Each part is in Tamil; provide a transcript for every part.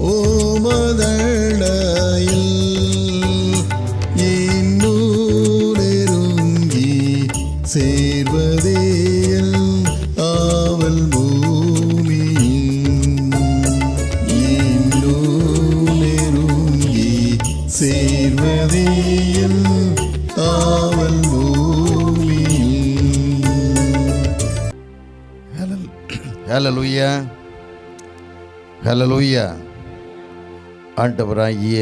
ஓமதழையில் இன்னும் நெருங்கி சேர்வதேயல் ஆவல் பூமியின் இன்னும் நெருங்கி சேர்வதேயல் ஆவல் பூமியின். ஹல்லேலூயா, ஹல்லேலூயா. ஆண்டவராகிய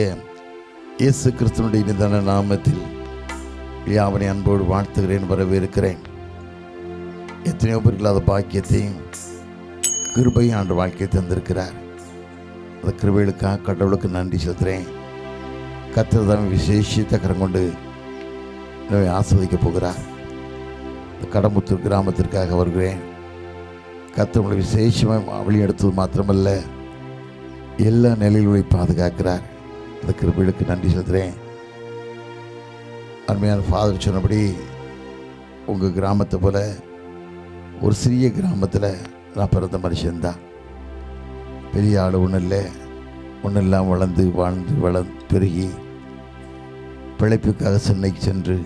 இயேசு கிறிஸ்துவினுடைய இனிதான நாமத்தில் யாவனை அன்போடு வாழ்த்துகிறேன், வரவேற்கிறேன். எத்தனையோ பேர் இல்லாத பாக்கியத்தையும் கிருபையும் ஆண்டு வாழ்க்கையை தந்திருக்கிறார். அந்த கிருபைகளுக்காக கடவுளுக்கு நன்றி செலுத்துகிறேன். கர்த்தர் தான் விசேஷித்த கரம் கொண்டு ஆஸ்வதிக்கப் போகிறார். இந்த கடம்புத்தூர் கிராமத்திற்காக வருகிறேன். கர்த்தர் உங்களை விசேஷமாக வழி எடுத்தது மாத்திரமல்ல, எல்லா நிலையிலுடைய பாதுகாக்கிறார். அந்த கிருபைகளுக்கு நன்றி செலுத்துகிறேன். அருமையான ஃபாதர் சொன்னபடி உங்கள் கிராமத்தை போல் ஒரு சிறிய கிராமத்தில் நான் பிறந்த மனுஷன்தான். பெரிய ஆள் ஒன்றும் இல்லை, ஒன்றும் இல்லாமல் வளர்ந்து பெருகி பிழைப்புக்காக சென்னைக்கு சென்று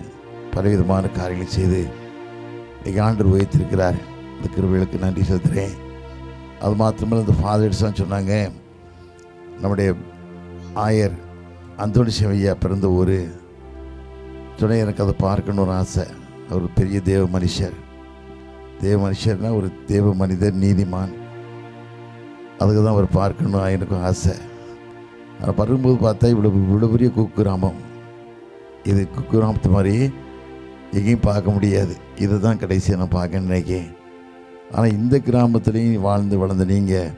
பலவிதமான காரியங்களை செய்து இன்றைக்கு ஆண்டவர் உயர்த்திருக்கிறார். இந்த கிருபைகளுக்கு நன்றி செலுத்துகிறேன். அது மாத்திரமல்ல, இந்த ஃபாதர்ஸ் தான் சொன்னாங்க, நம்முடைய ஆயர் அந்தோணி சேவையா பிறந்த ஊர் சொன்ன. எனக்கு அதை பார்க்கணுன்னு ஆசை. அவர் பெரிய தேவ மனுஷர்னால் ஒரு தேவ மனிதர், நீதிமான். அதுக்கு தான் அவர் பார்க்கணும் எனக்கும் ஆசை. ஆனால் பருகும்போது பார்த்தா இவ்வளோ பெரிய குக்கிராமம். இது குக்கிராமத்து மாதிரி எங்கேயும் பார்க்க முடியாது. இதை தான் கடைசியாக நான் பார்க்க நினைக்கிறேன். ஆனால் இந்த கிராமத்துலேயும் வளர்ந்த நீங்கள்,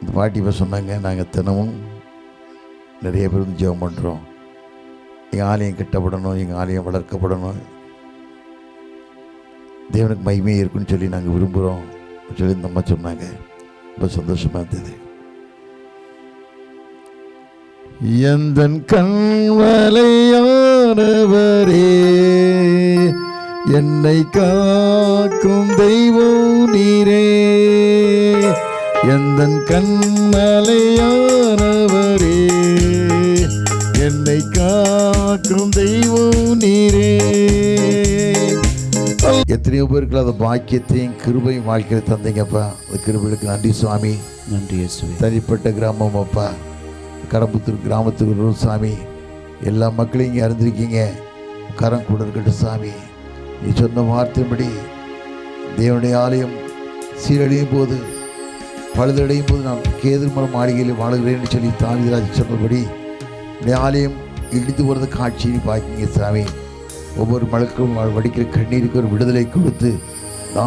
இந்த பாட்டி இப்போ சொன்னாங்க, நாங்கள் தினமும் நிறைய பேர் வந்து ஜெபம் பண்ணுறோம். எங்கள் ஆலயம் கட்டப்படணும், எங்கள் ஆலயம் வளர்க்கப்படணும், தேவனுக்கு மகிமையே இருக்குன்னு சொல்லி நாங்கள் விரும்புகிறோம் சொல்லி இந்த அம்மா சொன்னாங்க. ரொம்ப சந்தோஷமாக இருந்தது. எந்தன் கண்வலையானவரே, என்னை காக்கும் தெய்வம் நீரே. எந்தன் கண்மலையானவரே, என்னை காக்கும் தெய்வம் நீரே. எத்தனையோ பேருக்கு அந்த பாக்கியத்தையும் கிருபையும் வாழ்க்கையில் தந்தீங்கப்பா. அந்த கிருபைகளுக்கு நன்றி சுவாமி. நன்றி இயேசுவே. தனிப்பட்ட கிராமம் அப்பா, கடம்புத்தூர் கிராமத்துக்கு சாமி, எல்லா மக்களையும் இங்கே அறிந்திருக்கீங்க. கரம் கூட இருக்கட்டும் சாமி. நீ சொன்ன வார்த்தைப்படி தேவனுடைய ஆலயம் சீரழியும் போது, பழுதடையும் போது நான் கேதுமரம் மாளிகையில் வாழுகிறேன்னு சொல்லி தாவீதுராஜ் சொன்னபடி இந்த ஆலயம் இடித்து போகிறது காட்சியை பார்க்கிங்க சாமி. ஒவ்வொரு மலக்கும் வடிக்கிற கண்ணீருக்கு ஒரு விடுதலை கொடுத்து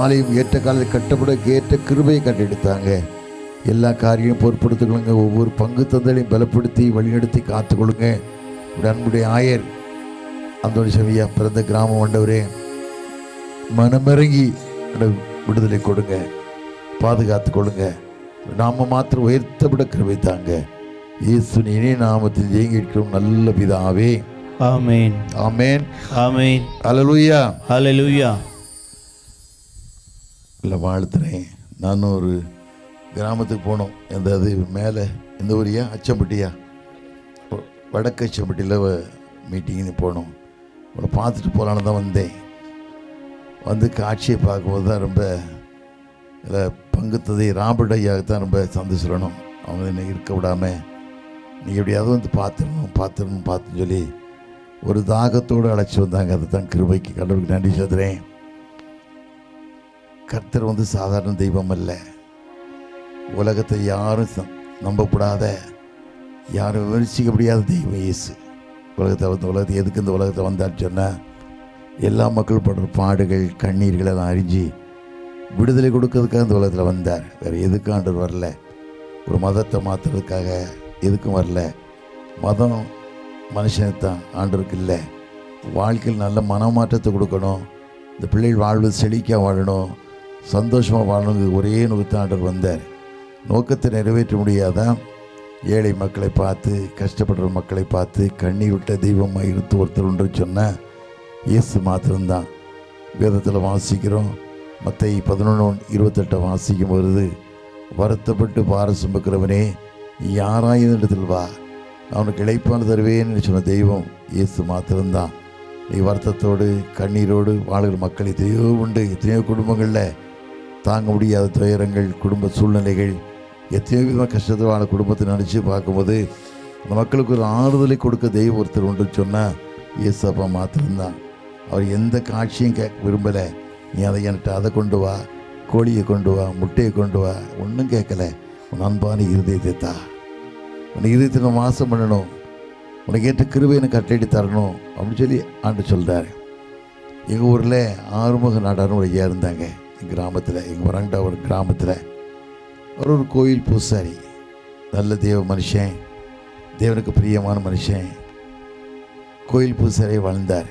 ஆலயம் ஏற்ற காலத்தில் கட்டப்பட ஏற்ற கிருபையை கண்டெடுத்தாங்க. எல்லா காரியமும் பொறுப்படுத்திக்கொள்ளுங்க. ஒவ்வொரு பங்கு தந்தலையும் பலப்படுத்தி வழிநடத்தி காத்துக்கொள்ளுங்க. இப்படி அன்புடைய ஆயர் அந்தோணி சேவையா பிறந்த கிராமம் ஆண்டவரே, மனமிறங்கி விடுதலை கொடுங்க, பாதுகாத்து கொள்ளுங்க. நாம மாத்திரம் உயர்த்தப்பட கிருபை தாங்க. இயேசு இணைய நாமத்தில் ஏங்கி இருக்கிறோம் நல்ல பிதாவே. ஆமென், ஆமென், ஆமென். ஹல்லேலூயா, ஹல்லேலூயா. இல்லை வாழ்த்துறேன். நானும் ஒரு கிராமத்துக்கு போனோம். அது மேலே இந்த ஊரியா அச்சம்பட்டியா, வடக்கு அச்சம்பட்டியில் மீட்டிங்னு போனோம். அவளை பார்த்துட்டு போகலான்னு தான் வந்தேன். வந்து காட்சியை பார்க்கும்போது தான் ரொம்ப இதில் பங்குத்ததை ராபர்ட் ஐயாவுக்கு ரொம்ப சந்தோஷம். அவங்க என்னை இருக்க விடாமல் நீ எப்படியாவது வந்து பார்த்துன்னு சொல்லி ஒரு தாகத்தோடு அழைச்சி வந்தாங்க. அது தான் கிருபைக்கு கடவுளுக்கு நன்றி சொல்கிறேன். கர்த்தர் வந்து சாதாரண தெய்வம் அல்ல. உலகத்தை யாரும் நம்பக்கூடாத, யாரும் விமர்சிக்க முடியாத தெய்வம் இயேசு. உலகத்தை எதுக்கு இந்த உலகத்தை வந்தான்னு சொன்னால், எல்லா மக்கள் படுற பாடுகள் கண்ணீர்கள் எல்லாம் அறிஞ்சு விடுதலை கொடுக்கறதுக்காக இந்த உலகத்தில் வந்தார். வேறு எதுக்கும் ஆண்டவர் வரல. ஒரு மதத்தை மாற்றுறதுக்காக எதுக்கும் வரல. மதம் மனுஷனைத்தான், ஆண்டவருக்கு இல்லை. வாழ்க்கையில் நல்ல மனமாற்றத்தை கொடுக்கணும், இந்த பிள்ளைகள் வாழ்வது செழிக்காக வாழணும், சந்தோஷமாக வாழணுங்க ஒரே நோக்கத்தை ஆண்டவர் வந்தார். நோக்கத்தை நிறைவேற்ற முடியாதான் ஏழை மக்களை பார்த்து, கஷ்டப்படுற மக்களை பார்த்து கண்ணீர் விட்ட தெய்வமாக இருந்து ஒருத்தர் ஒன்று சொன்னால் இயேசு மாத்திரம்தான். வேதத்தில் வாசிக்கிறோம், மத்தேயு 11:28 வாசிக்கும் வருது, வருத்தப்பட்டு பாரம் சுமக்கிறவனே நீ யாராயும் இடத்தில் வா, நான் உனக்கு இளைப்பான தருவேன்னு சொன்ன தெய்வம் இயேசு மாத்திரம்தான். நீ வருத்தத்தோடு கண்ணீரோடு வாழ்கிற மக்கள் எத்தனையோ உண்டு. எத்தனையோ குடும்பங்களில் தாங்க முடியாத துயரங்கள், குடும்ப சூழ்நிலைகள், எத்தனையோ விதமாக கஷ்டத்தில் வாழ குடும்பத்தை நினச்சி பார்க்கும்போது அந்த மக்களுக்கு ஒரு ஆறுதலை கொடுக்க தெய்வம் ஒருத்தர் உண்டுன்னு சொன்னால் இயேசப்பா மாத்திரம்தான். அவர் எந்த காட்சியும் விரும்பலை. நீ அதை என்கிட்ட அதை கொண்டு வா, கோழியை கொண்டு வா, முட்டையை கொண்டு வா, ஒன்றும் கேட்கல. உன் அன்பான இருதயத்தை தா, உன் இருதயத்தை நான் வாசம் பண்ணணும், உனக்கு ஏற்ற கிருபை எனக்கு கட்டளை தரணும் அப்படின்னு சொல்லி ஆண்டு சொல்கிறார். எங்கள் ஊரில் ஆறுமுக நாடார்னு ஒரு ஐயா இருந்தாங்க. எங்கள் கிராமத்தில், எங்கள் வரங்கடா ஒரு கிராமத்தில். அவர் ஒரு கோயில் பூசாரி, நல்ல தேவ மனுஷன், தேவனுக்கு பிரியமான மனுஷன், கோயில் பூசாரியை வாழ்ந்தார்.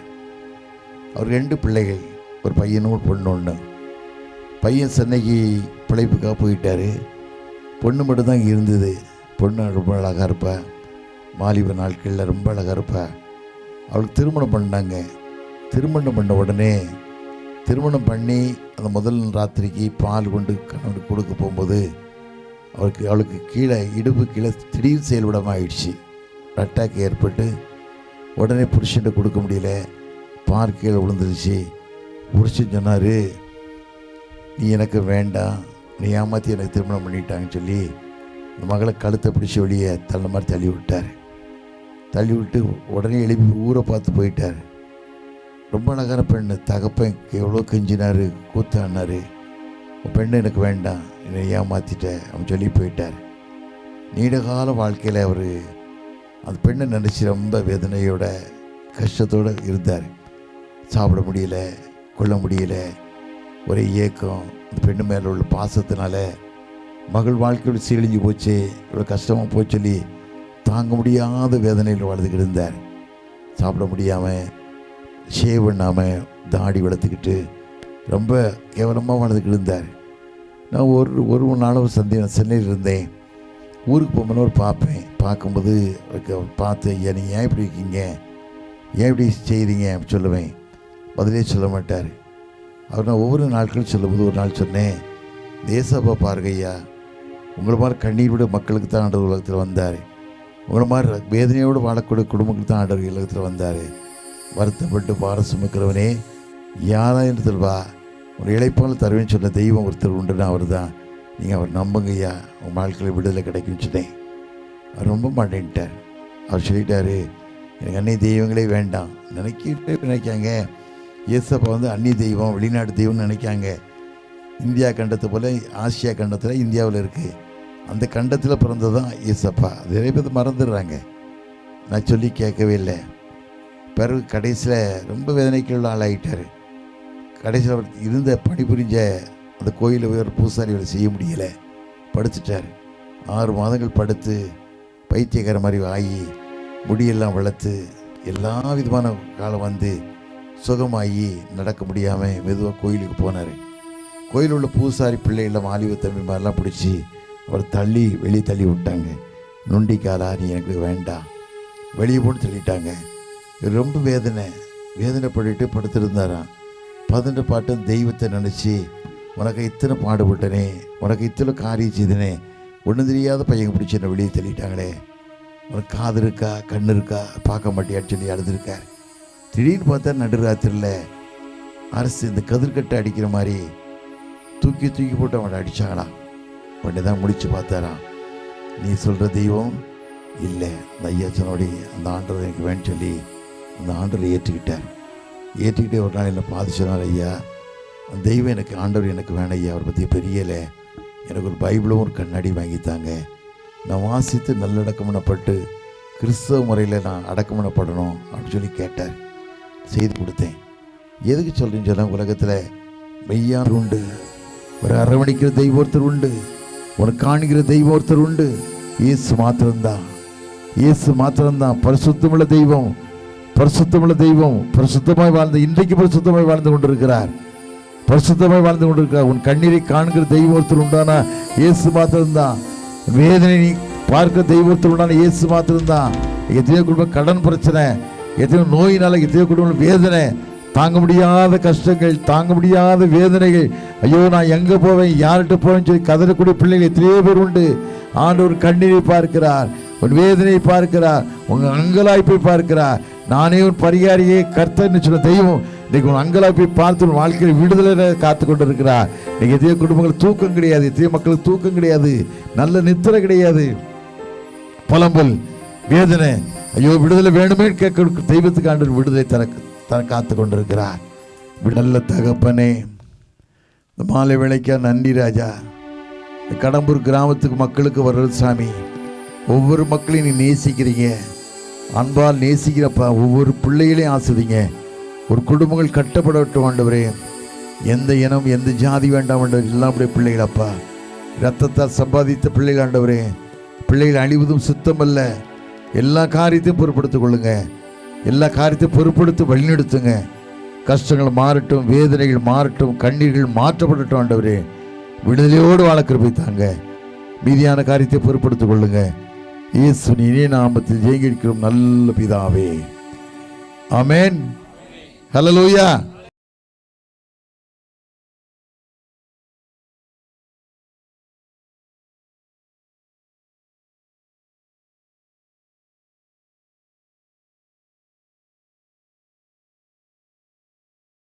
அவர் 2 பிள்ளைகள், ஒரு பையனும் ஒரு பொண்ணு ஒன்று. பையன் சென்னைக்கு பிழைப்புக்காக போயிட்டார். பொண்ணு மட்டும்தான் இங்கே இருந்தது. பொண்ணு ரொம்ப அழகாக இருப்பா, வாலிப நாட்களில் ரொம்ப அழகாக இருப்பா. அவளுக்கு திருமணம் பண்ணாங்க. திருமணம் பண்ண உடனே திருமணம் பண்ணி அந்த முதல் ராத்திரிக்கு பால் கொண்டு கணவனுக்கு கொடுக்க போகும்போது அவளுக்கு கீழே இடுப்பு கீழே திடீர் செயல்படாமல் ஆயிடுச்சு. அட்டாக் ஏற்பட்டு உடனே புருஷன்ட்டு கொடுக்க முடியல, பால் கீழே விழுந்துருச்சு. புருஷன் சொன்னார், நீ எனக்கு வேண்டாம், நீ ஏமாற்றி எனக்கு திருமணம் பண்ணிட்டாங்கன்னு சொல்லி இந்த மகளை கழுத்தை பிடிச்சி வெளியே தள்ள மாதிரி தள்ளி விட்டார். தள்ளி விட்டு உடனே எழுப்பி ஊரை பார்த்து போயிட்டார். ரொம்ப அழகான பெண்ணு. தகப்பன் எவ்வளோ கெஞ்சினார், கூத்தாடினார். பெண்ணு எனக்கு வேண்டாம், என்னை ஏமாற்றிட்டேன் அவன் சொல்லி போயிட்டார். நீண்டகால வாழ்க்கையில் அவர் அந்த பெண்ணை நினச்சி ரொம்ப வேதனையோட கஷ்டத்தோடு இருந்தார். சாப்பிட முடியல, கொள்ள முடியல, ஒரே ஏக்கம். அந்த பெண்ணு மேலே உள்ள பாசத்தினால மகள் வாழ்க்கையோடு சீழிஞ்சு போச்சு, இவ்வளோ கஷ்டமாக போச்சு சொல்லி தாங்க முடியாத வேதனையில் வாழ்ந்துக்கிட்டு இருந்தார். சாப்பிட முடியாமல், ஷேவ் பண்ணாமல், தாடி வளர்த்துக்கிட்டு ரொம்ப கேவலமாக வாழ்ந்துக்கிட்டு இருந்தார். நான் ஒரு நாளும் சென்னையில் இருந்தேன். ஊருக்கு போகும்போது ஒரு பார்க்கும்போது பார்த்து, ஐயா நீங்கள் ஏன் இப்படி இருக்கீங்க, ஏன் இப்படி செய்கிறீங்க அப்படி சொல்லுவேன். பதிலே சொல்ல மாட்டார். அவர் நான் ஒவ்வொரு நாட்களும் சொல்லும்போது ஒரு நாள் சொன்னேன், தேசப்பா பாருங்க ஐயா, உங்களை மாதிரி கண்ணீர் விட மக்களுக்கு தான் ஆண்டவர் உலகத்தில் வந்தார். உங்களை மாதிரி வேதனையோடு வாழக்கூடிய குடும்பங்களுக்கு தான் ஆண்டவர் உலகத்தில் வந்தார். வருத்தப்பட்டு பாரம் சுமக்கிறவனே யாராயிரத்தில் வா, ஒரு இளைப்பால் தருவேன்னு சொன்ன தெய்வம் ஒருத்தர் உண்டுன்னா அவர் தான். நீங்கள் அவர் நம்புங்க ஐயா, உங்கள் வாழ்க்கையில் விடுதலை கிடைக்கும்னு சொன்னேன். அவர் ரொம்ப மாட்டேன்ட்டார். அவர் சொல்லிட்டாரு, எனக்கு அன்னிய தெய்வங்களே வேண்டாம் நினைக்காங்க. இயேசப்பா அந்நிய தெய்வம், வெளிநாட்டு தெய்வம்னு நினைக்காங்க. இந்தியா கண்டத்தை போல் ஆசியா கண்டத்தில் இந்தியாவில் இருக்குது. அந்த கண்டத்தில் பிறந்ததான் இயேசப்பா. நிறைய பேர் மறந்துடுறாங்க. நான் சொல்லி கேட்கவே இல்லை. பிறகு கடைசியில் ரொம்ப வேதனைக்குள்ள ஆளாகிட்டார். கடைசியில் அவர் இருந்த பணிபுரிஞ்ச அந்த கோயிலில் போய் ஒரு பூசாரி வேலை செய்ய முடியலை, படுத்துட்டார். 6 மாதங்கள் படுத்து பைத்தியக்கார மாதிரி ஆகி முடியெல்லாம் வளர்த்து எல்லா விதமான காலம் சுகமாகி நடக்க முடியாமல் மெதுவாக கோயிலுக்கு போனார். கோயிலில் உள்ள பூசாரி பிள்ளைகளை வாலிப தம்பி மாதிரிலாம் பிடிச்சி அவர் வெளியே தள்ளி விட்டாங்க. நொண்டிக்காலா, நீ எனக்கு வேண்டாம், வெளியே போட்டு தள்ளிட்டாங்க. ரொம்ப வேதனைப்பட்டு படுத்திருந்தாராம். 12 பாட்டும் தெய்வத்தை நினச்சி, உனக்கு இத்தனை பாடுபட்டனே, உனக்கு இத்தனை காரியம் செய்தனே, ஒன்றும் தெரியாத பையன் பிடிச்சி என்னை வெளியே தள்ளிட்டாங்களே, உனக்கு காது இருக்கா, கண்ணு இருக்கா, பார்க்க மாட்டியான்னு சொல்லி அழுதுருக்கார். திடீர்னு பார்த்தா நடுராத்திரியில் அரசு இந்த கதிர்கட்டை அடிக்கிற மாதிரி தூக்கி போட்டு அவனை அடித்தாங்களாம். உடனே தான் முடிச்சு பார்த்தாராம். நீ சொல்கிற தெய்வம் இல்லை, அந்த ஐயா சொன்னோடி அந்த ஆண்டவர் எனக்கு வேணும்னு சொல்லி அந்த ஆண்டவரை ஏற்றிக்கிட்டே ஒரு நாள் என்னை பார்த்து சொன்னார், ஐயா அந்த தெய்வம் எனக்கு ஆண்டவர் எனக்கு வேணும் ஐயா, அவரை பற்றி பெரியலை, எனக்கு ஒரு பைபிளும் ஒரு கண்ணாடி வாங்கித்தாங்க, நான் வாசித்து நல்லடக்கம் பண்ணப்பட்டு கிறிஸ்தவ முறையில் நான் அடக்கம் பண்ணப்படணும் அப்படின்னு சொல்லி கேட்டார். செய்து கொடுத்தேன். எதுக்கு சொல்கிறேன்னு சொன்னால், உலகத்தில் மெய்யான உண்டு, ஒரு அரவணைக்கிற தெய்வம் ஒருத்தர் உண்டு, உனக்கு காண்கிற தெய்வம் ஒருத்தர் உண்டு. இயேசு மாத்திரம்தான் பரிசுத்தமுள்ள தெய்வம். பரிசுத்தமாய் வாழ்ந்து இன்றைக்கு பரிசுத்தமாய் வாழ்ந்து கொண்டிருக்கிறார். உன் கண்ணீரை காண்கிற தெய்வம் ஒருத்தர் உண்டானா இயேசு மாத்திரம்தான். வேதனை நீ பார்க்க தெய்வம் ஒருத்தர் உண்டான இயேசு மாத்திரம்தான். எத்தனையோ குடும்பம் கடன் பிரச்சனை, எத்தனையோ நோயினால எத்தனையோ குடும்பம் வேதனை, தாங்க முடியாத கஷ்டங்கள், தாங்க முடியாத வேதனைகள். ஐயோ நான் எங்கே போவேன், யார்கிட்ட போவேன்னு சொல்லி கதறக்கூடிய பிள்ளைகள் எத்தனையோ பேர் உண்டு. ஆண்டவர் கண்ணீரை பார்க்கிறார், உன் வேதனையை பார்க்கிறார், உங்க அங்கலாய்ப்பை பார்க்கிறார். நானே உன் பரிகாரியே கர்த்தர்னு சொன்ன தெய்வம் இன்னைக்கு உன் அங்கலாய்ப்பை பார்த்து உன் வாழ்க்கையில் விடுதலை காத்து கொண்டு இருக்கிறார். இன்னைக்கு எத்தனையோ குடும்பங்கள் தூக்கம் கிடையாது, எத்தனையோ மக்களுக்கு தூக்கம் கிடையாது, நல்ல நித்திரை கிடையாது, புலம்பல் வேதனை. ஐயோ விடுதலை வேணுமே கேட்க தெய்வத்துக்கு ஆண்டு விடுதலை தன காத்து கொண்டிருக்கிறார். நல்ல தகப்பனே, இந்த மாலை வேளைக்கா நன்றி ராஜா. இந்த கடம்பூர் கிராமத்துக்கு மக்களுக்கு வர்றது சாமி, ஒவ்வொரு மக்களையும் நீ நேசிக்கிறீங்க, அன்பால் நேசிக்கிறப்பா. ஒவ்வொரு பிள்ளைகளையும் ஆசிரிங்க. ஒரு குடும்பங்கள் கட்டப்படட்டும் ஆண்டவரே. எந்த இனம் எந்த ஜாதி வேண்டாம் ஆண்டவர், எல்லாம் அப்படியே பிள்ளைகளப்பா. இரத்தத்தால் சம்பாதித்த பிள்ளைகள் ஆண்டவரே. பிள்ளைகள் அழிவதும் சுத்தம் அல்ல. எல்லா காரியத்தையும் பொறுப்படுத்திக் கொள்ளுங்க, எல்லா காரியத்தையும் பொறுப்படுத்தி வழிநடத்துங்க. கஷ்டங்கள் மாறட்டும், வேதனைகள் மாறட்டும், கண்ணீர்கள் மாற்றப்படட்டும் ஆண்டவரே. விடுதலையோடு வாழ கிருபை தாங்க. மீதியான காரியத்தை பொறுப்படுத்திக் கொள்ளுங்க. இயேசுவின் இனிய நாமத்தில் ஜெயிக்கிறோம் நல்ல பிதாவே. ஆமென். ஹல்லேலூயா.